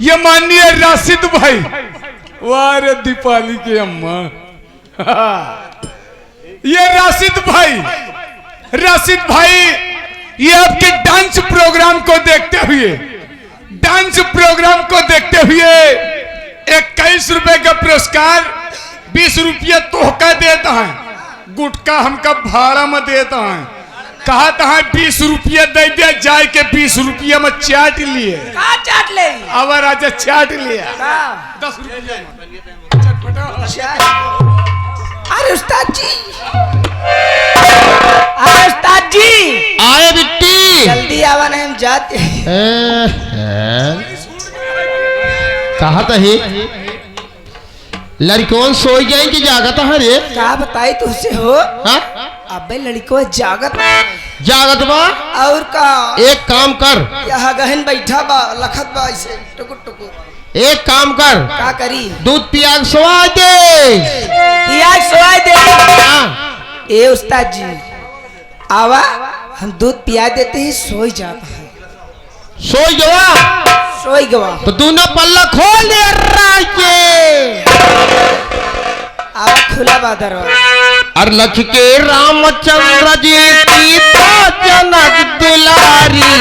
ये माननीय राशिद भाई, वारे दीपाली के अम्मा ये राशिद भाई ये आपके डांस प्रोग्राम को देखते हुए 21 रुपए का पुरस्कार 20 रुपया तोहका देता है, गुटका हमका भाड़ा में देता है। कहा था 20 रुपया दे दिया जाए के 20 रुपया में चाट लिए। कहा चाट ले? अब राजा चाट लिया 10 रुपया। अरे उस्ताद जी आए बिट्टी, जल्दी आवा नहीं हम जाते। कहा था ही लड़कों सोई गए कि जागत है रे? कहा बताई तुझसे हो? अबे लड़को जागत बा। और का एक काम कर, यहाँ गहन बैठा बा लखत बा ऐसे टुकुर टुकुर। एक काम कर, का करी? दूध पिया सोआ दे। ए उस्ताद जी आवा, हम दूध पिया देते ही सोई जाता है। सोई गवा तो तू ना पल्ला खोल दे के। आवा खुला बा दरवाजा। और लचके रामचंद्र जी सीता जनक दुलारी,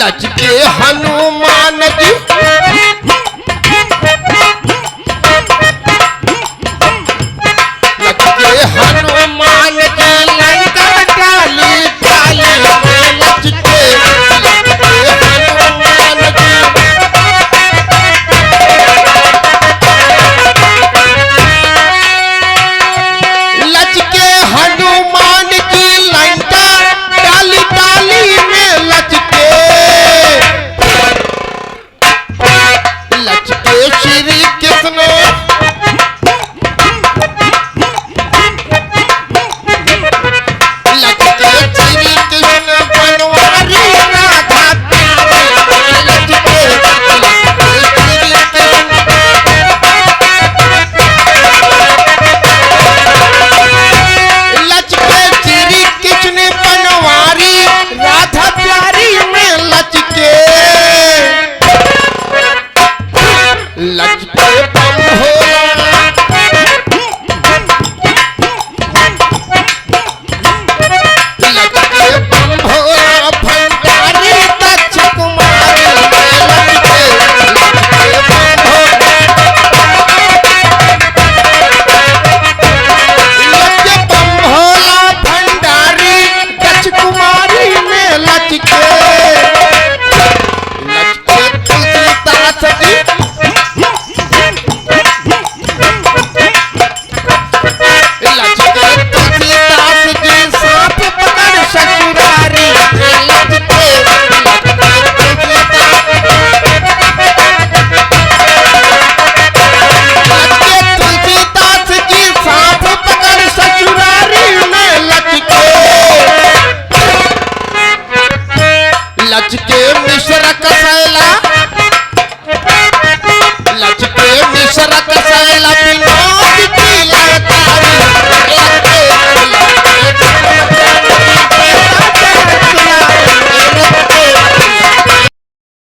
लचके हनुमान जी लचके